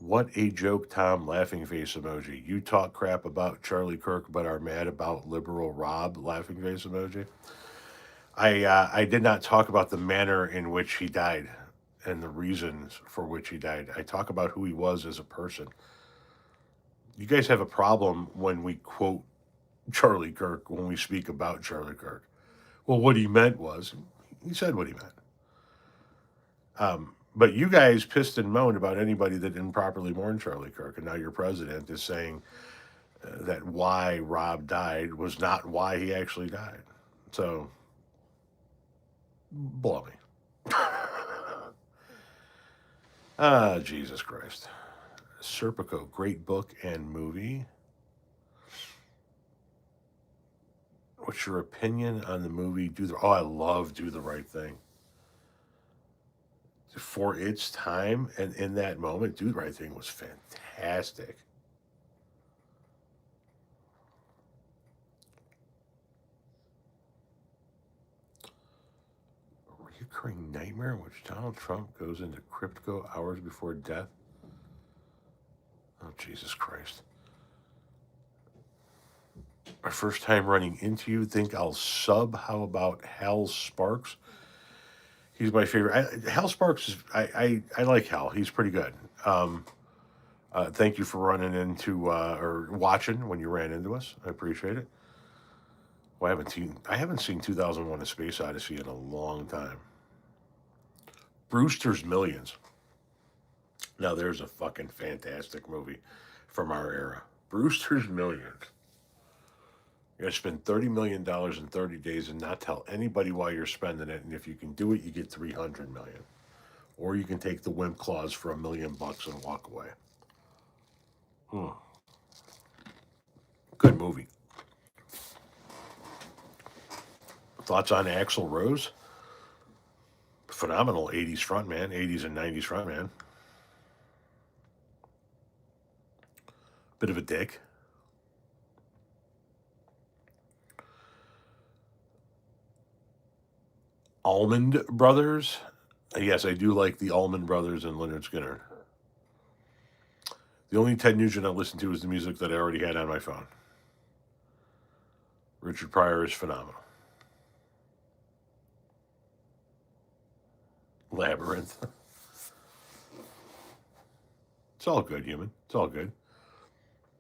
What a joke, Tom. Laughing face emoji. You talk crap about Charlie Kirk, but are mad about liberal Rob. Laughing face emoji. I did not talk about the manner in which he died and the reasons for which he died. I talk about who he was as a person. You guys have a problem when we quote Charlie Kirk, when we speak about Charlie Kirk. Well, what he meant was, he said what he meant. But you guys pissed and moaned about anybody that didn't properly mourn Charlie Kirk, and now your president is saying that why Rob died was not why he actually died. So, blow me. Ah, Jesus Christ. Serpico, great book and movie. What's your opinion on the movie? I love Do the Right Thing. For its time and in that moment, Do the Right Thing was fantastic. A recurring nightmare in which Donald Trump goes into crypto hours before death. Oh, Jesus Christ. My first time running into you. Think I'll sub. How about Hal Sparks? He's my favorite. Hal Sparks is, I like Hal. He's pretty good. Thank you for running into or watching when you ran into us. I appreciate it. Well, I haven't seen 2001: A Space Odyssey in a long time. Brewster's Millions. Now there's a fucking fantastic movie from our era. Brewster's Millions. You're gonna spend $30 million in 30 days and not tell anybody why you're spending it. And if you can do it, you get 300 million. Or you can take the wimp clause for $1 million and walk away. Good movie. Thoughts on Axl Rose? Phenomenal 80s frontman, 80s and 90s frontman. Bit of a dick. Allman Brothers. Yes, I do like the Allman Brothers and Leonard Skinner. The only Ted Nugent I listen to is the music that I already had on my phone. Richard Pryor is phenomenal. Labyrinth. It's all good, human. It's all good.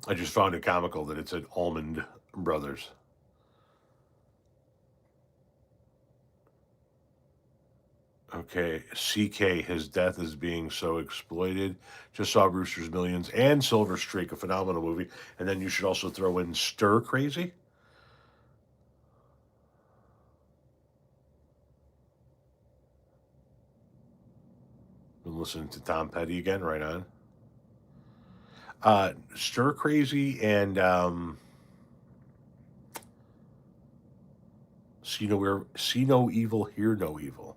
I just found it comical that it said Almond Brothers. Okay, CK, his death is being so exploited. Just saw Brewster's Millions and Silver Streak, a phenomenal movie. And then you should also throw in Stir Crazy. Been listening to Tom Petty again, right on. Stir Crazy and See No Evil, Hear No Evil.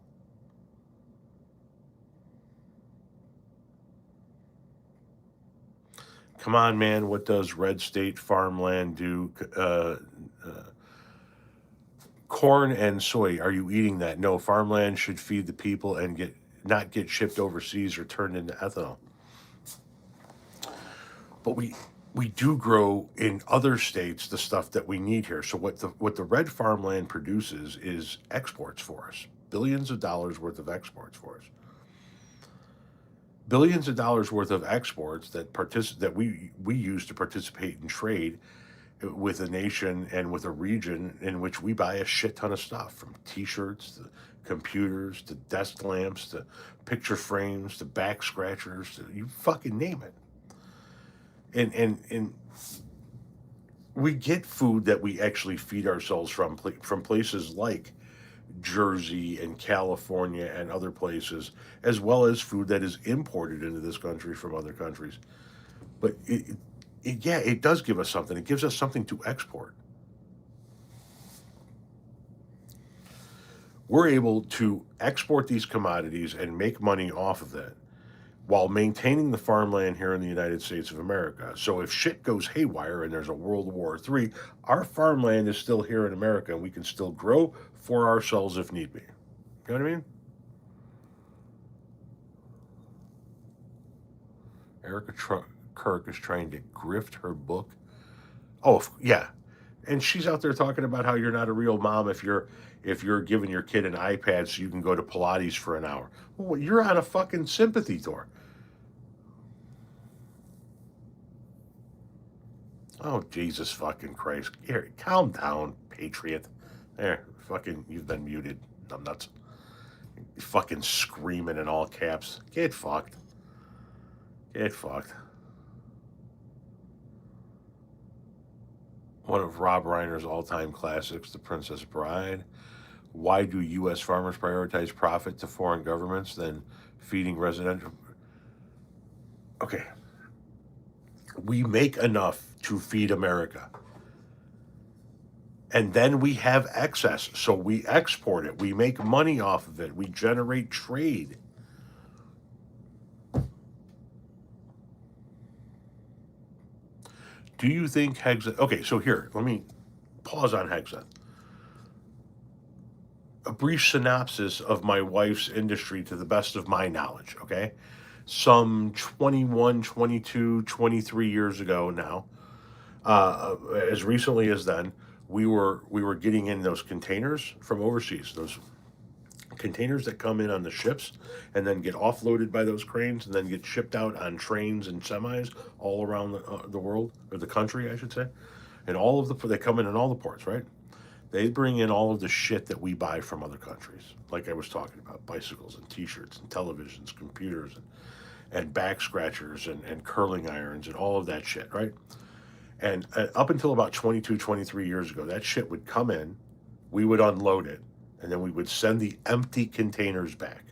Come on, man. What does Red State Farmland do? Corn and soy. Are you eating that? No. Farmland should feed the people and not get shipped overseas or turned into ethanol. But we do grow in other states the stuff that we need here. So what the red farmland produces is exports for us. Billions of dollars worth of exports for us. Billions of dollars worth of exports that we use to participate in trade with a nation and with a region in which we buy a shit ton of stuff, from t-shirts to computers to desk lamps to picture frames to back scratchers to you fucking name it. And we get food that we actually feed ourselves from places like Jersey and California and other places, as well as food that is imported into this country from other countries. But yeah, it does give us something. It gives us something to export. We're able to export these commodities and make money off of that while maintaining the farmland here in the United States of America. So if shit goes haywire and there's a World War III, our farmland is still here in America and we can still grow for ourselves if need be. You know what I mean? Kirk is trying to grift her book. Oh, yeah. And she's out there talking about how you're not a real mom if you're giving your kid an iPad so you can go to Pilates for an hour. Well, you're on a fucking sympathy tour. Oh, Jesus fucking Christ. Here, calm down, patriot. There, fucking, you've been muted. I'm nuts. Fucking screaming in all caps. Get fucked. Get fucked. One of Rob Reiner's all-time classics, The Princess Bride. Why do U.S. farmers prioritize profit to foreign governments than feeding residential? Okay. We make enough to feed America. And then we have excess. So we export it. We make money off of it. We generate trade. Do you think Hegseth? Okay, so here, let me pause on Hegseth. A brief synopsis of my wife's industry to the best of my knowledge, okay? Some 21, 22, 23 years ago now, as recently as then, we were getting in those containers from overseas, those containers that come in on the ships and then get offloaded by those cranes and then get shipped out on trains and semis all around the world, or the country, I should say. And all of they come in all the ports, right? They bring in all of the shit that we buy from other countries, like I was talking about, bicycles and T-shirts and televisions, computers and back scratchers and curling irons and all of that shit, right? And up until about 22, 23 years ago, that shit would come in, we would unload it, and then we would send the empty containers back.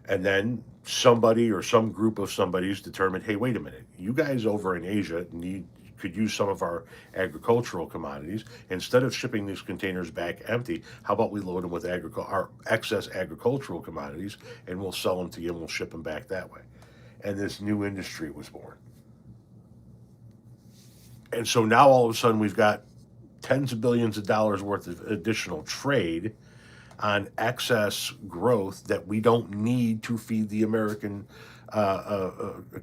And then somebody or some group of somebody's determined, hey, wait a minute, you guys over in Asia could use some of our agricultural commodities. Instead of shipping these containers back empty, how about we load them with our excess agricultural commodities and we'll sell them to you and we'll ship them back that way. And this new industry was born. And so now all of a sudden we've got tens of billions of dollars worth of additional trade on excess growth that we don't need to feed the American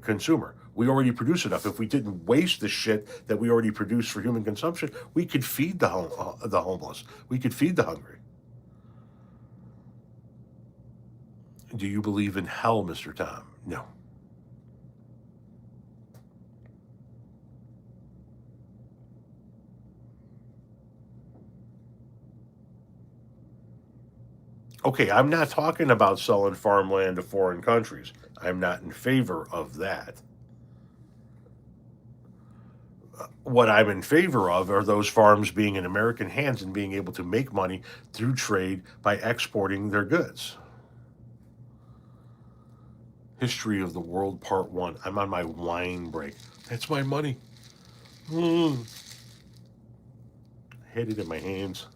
consumer. We already produce enough. If we didn't waste the shit that we already produce for human consumption, we could feed the homeless. We could feed the hungry. Do you believe in hell, Mr. Tom? No. Okay, I'm not talking about selling farmland to foreign countries. I'm not in favor of that. What I'm in favor of are those farms being in American hands and being able to make money through trade by exporting their goods. History of the World Part 1. I'm on my wine break. That's my money. I had it in my hands.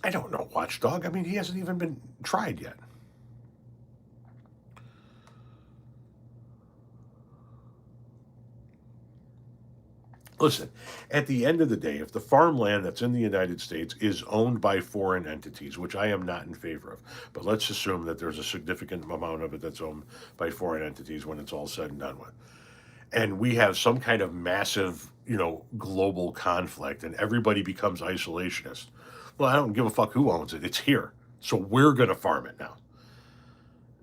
I don't know, Watchdog. I mean, he hasn't even been tried yet. Listen, at the end of the day, if the farmland that's in the United States is owned by foreign entities, which I am not in favor of, but let's assume that there's a significant amount of it that's owned by foreign entities when it's all said and done with, and we have some kind of massive, global conflict and everybody becomes isolationist. Well, I don't give a fuck who owns it. It's here. So we're going to farm it now.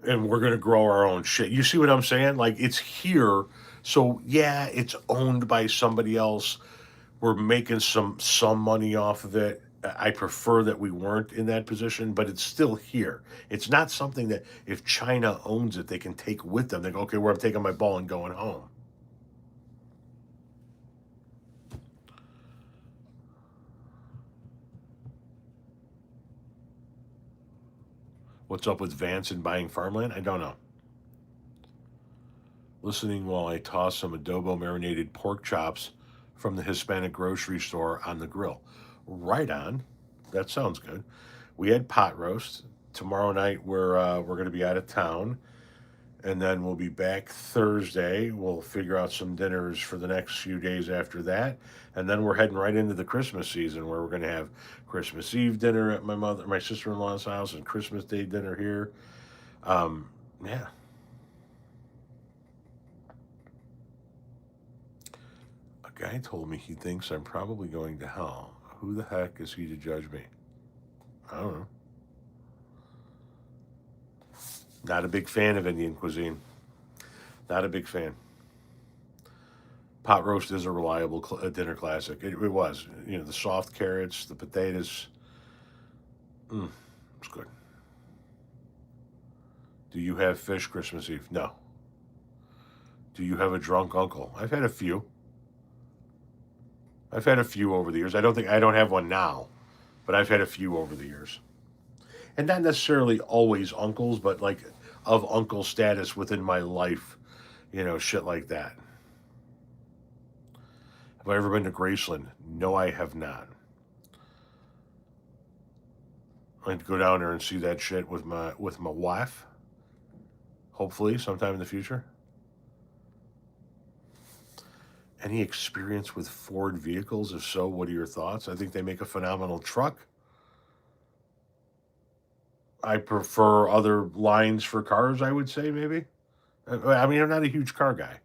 And we're going to grow our own shit. You see what I'm saying? Like, it's here. So yeah, it's owned by somebody else. We're making some money off of it. I prefer that we weren't in that position, but it's still here. It's not something that if China owns it, they can take with them. They go, okay, where I'm taking my ball and going home. What's up with Vance and buying farmland? I don't know. Listening while I toss some adobo marinated pork chops from the Hispanic grocery store on the grill. Right on. That sounds good. We had pot roast. Tomorrow night we're going to be out of town, and then we'll be back Thursday. We'll figure out some dinners for the next few days after that, and then we're heading right into the Christmas season where we're going to have Christmas Eve dinner at my sister-in-law's house, and Christmas Day dinner here. Yeah. A guy told me he thinks I'm probably going to hell. Who the heck is he to judge me? I don't know. Not a big fan of Indian cuisine. Not a big fan. Pot roast is a reliable dinner classic. It was. The soft carrots, the potatoes. It's good. Do you have fish Christmas Eve? No. Do you have a drunk uncle? I've had a few. I've had a few over the years. I don't have one now, but I've had a few over the years. And not necessarily always uncles, but like of uncle status within my life, shit like that. Have I ever been to Graceland? No, I have not. I'd like to go down there and see that shit with my wife. Hopefully, sometime in the future. Any experience with Ford vehicles? If so, what are your thoughts? I think they make a phenomenal truck. I prefer other lines for cars, I would say, maybe. I mean, I'm not a huge car guy.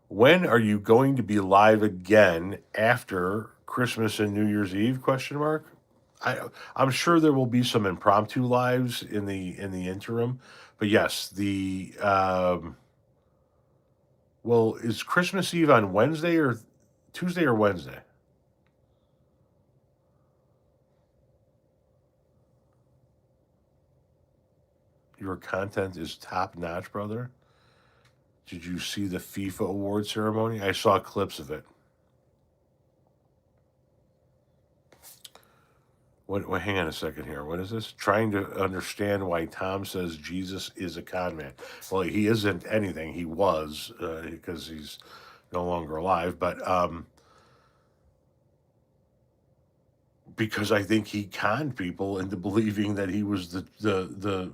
When are you going to be live again after Christmas and New Year's Eve? Question mark. I'm sure there will be some impromptu lives in the interim, but yes, well, is Christmas Eve on Wednesday or Tuesday or Wednesday? Your content is top notch, brother. Did you see the FIFA award ceremony? I saw clips of it. What? Hang on a second here. What is this? Trying to understand why Tom says Jesus is a con man. Well, he isn't anything. He was because he's no longer alive. But because I think he conned people into believing that he was the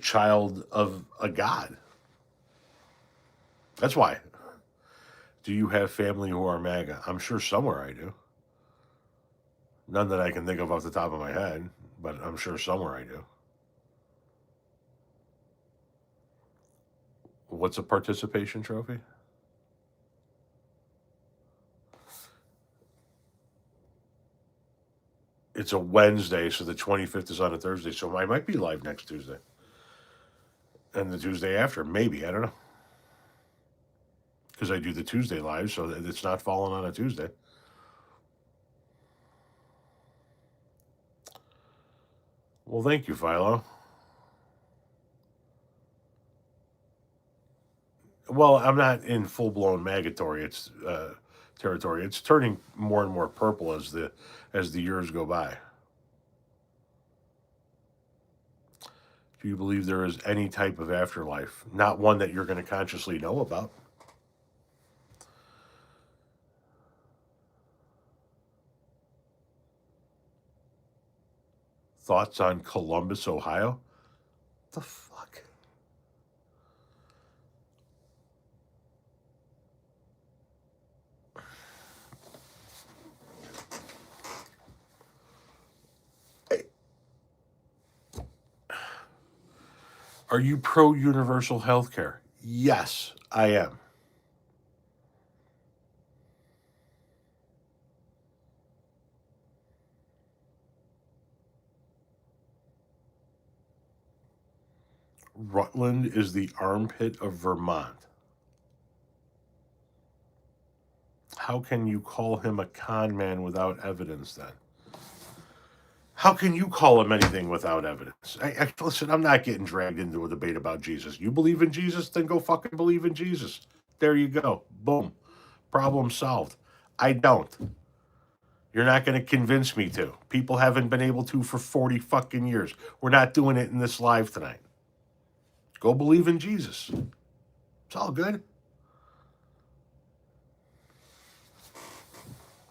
child of a god. That's why. Do you have family who are MAGA? I'm sure somewhere I do. None that I can think of off the top of my head, but I'm sure somewhere I do. What's a participation trophy? It's a Wednesday, so the 25th is on a Thursday, so I might be live next Tuesday. And the Tuesday after, maybe, I don't know. Because I do the Tuesday live, so it's not falling on a Tuesday. Well, thank you, Philo. Well, I'm not in full blown magatory. It's territory. It's turning more and more purple as the years go by. Do you believe there is any type of afterlife? Not one that you're going to consciously know about. Thoughts on Columbus, Ohio? The fuck? Are you pro universal health care? Yes, I am. Rutland is the armpit of Vermont. How can you call him a con man without evidence then? How can you call him anything without evidence? Listen, I'm not getting dragged into a debate about Jesus. You believe in Jesus? Then go fucking believe in Jesus. There you go. Boom. Problem solved. I don't. You're not going to convince me to. People haven't been able to for 40 fucking years. We're not doing it in this live tonight. Go believe in Jesus. It's all good.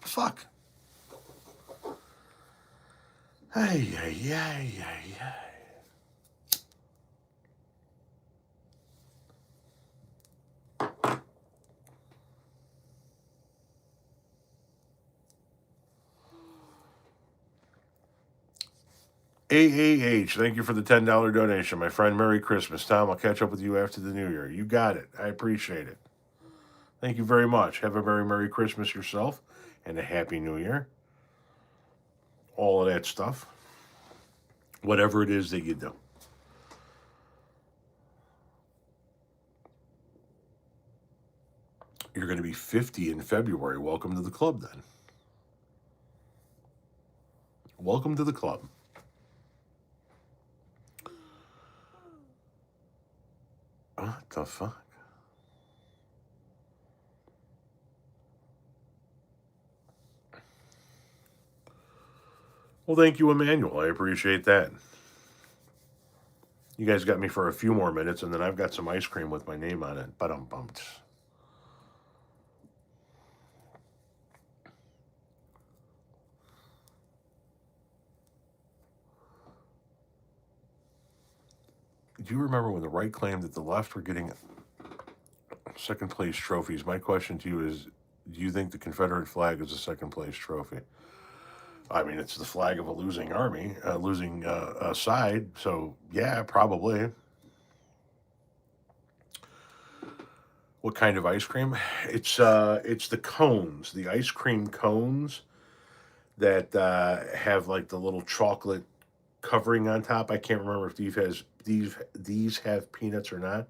Fuck. Hey, hey, hey, hey, hey. AAH, thank you for the $10 donation, my friend. Merry Christmas. Tom, I'll catch up with you after the new year. You got it. I appreciate it. Thank you very much. Have a very Merry Christmas yourself and a Happy New Year. All of that stuff. Whatever it is that you do. You're going to be 50 in February. Welcome to the club then. Welcome to the club. What the fuck? Well, thank you, Emmanuel. I appreciate that. You guys got me for a few more minutes, and then I've got some ice cream with my name on it. But I'm bumped. Do you remember when the right claimed that the left were getting second place trophies? My question to you is, do you think the Confederate flag is a second place trophy? I mean, it's the flag of a losing army, losing side. So yeah, probably. What kind of ice cream? It's the cones, the ice cream cones that have like the little chocolate covering on top. I can't remember if these have peanuts or not.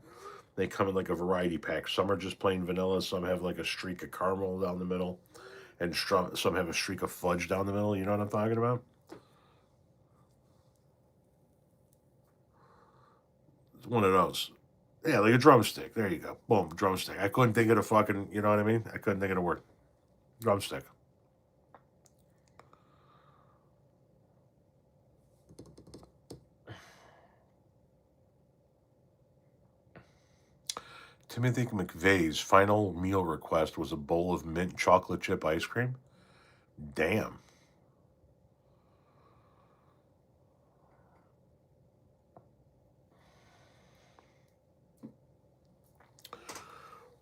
They come in like a variety pack. Some are just plain vanilla. Some have like a streak of caramel down the middle, and some have a streak of fudge down the middle. You know what I'm talking about? It's one of those. Yeah, like a drumstick. There you go. Boom, drumstick. I couldn't think of the fucking. You know what I mean? I couldn't think of the word. Drumstick. Timothy McVeigh's final meal request was a bowl of mint chocolate chip ice cream. Damn.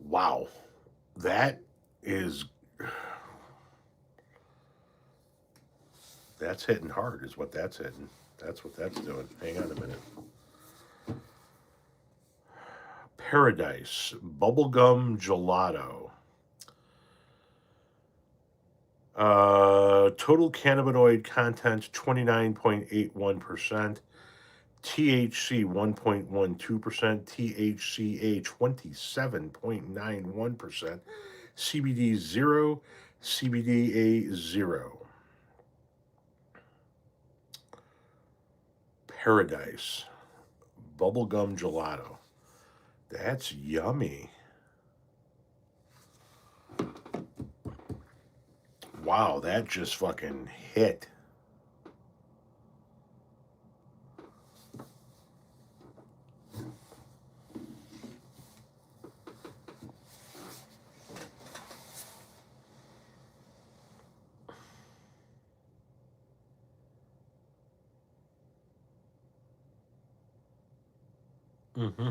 Wow. That is. That's hitting hard, is what that's hitting. That's what that's doing. Hang on a minute. Paradise bubblegum gelato. Total cannabinoid content 29.81%, THC 1.12%, THCA 27.91%, CBD 0, CBDA 0. Paradise bubblegum gelato. That's yummy. Wow, that just fucking hit. Mm-hmm.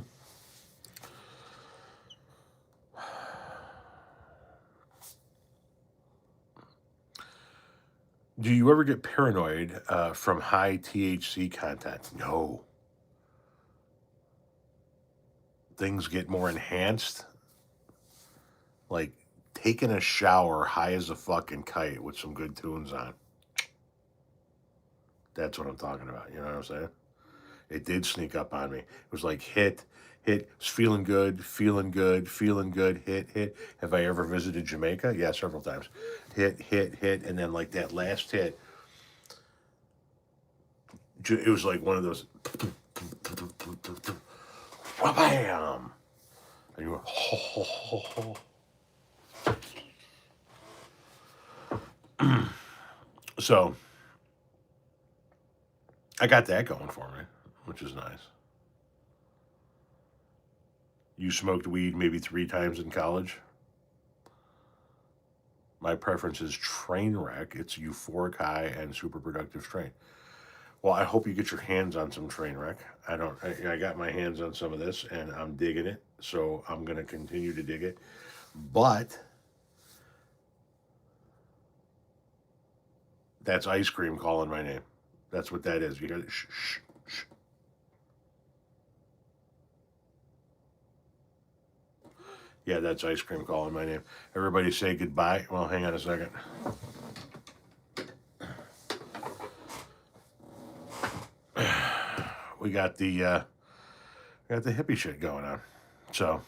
Do you ever get paranoid from high THC content? No. Things get more enhanced. Like taking a shower high as a fucking kite with some good tunes on. That's what I'm talking about. You know what I'm saying? It did sneak up on me. It was like hit, was feeling good, feeling good, feeling good, hit. Have I ever visited Jamaica? Yeah, several times. Hit, and then like that last hit, it was like one of those, bam, and you were, ho, ho, ho, ho. So I got that going for me, which is nice. You smoked weed maybe 3 times in college. My preference is train wreck. It's euphoric high and super productive strain. Well, I hope you get your hands on some train wreck. I got my hands on some of this and I'm digging it. So I'm going to continue to dig it. But that's ice cream calling my name. That's what that is. You got to shh, shh, shh. Yeah, that's ice cream calling my name. Everybody say goodbye. Well, hang on a second. We got the hippie shit going on. So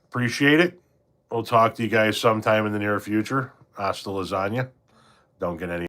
appreciate it. We'll talk to you guys sometime in the near future. Hasta lasagna. Don't get any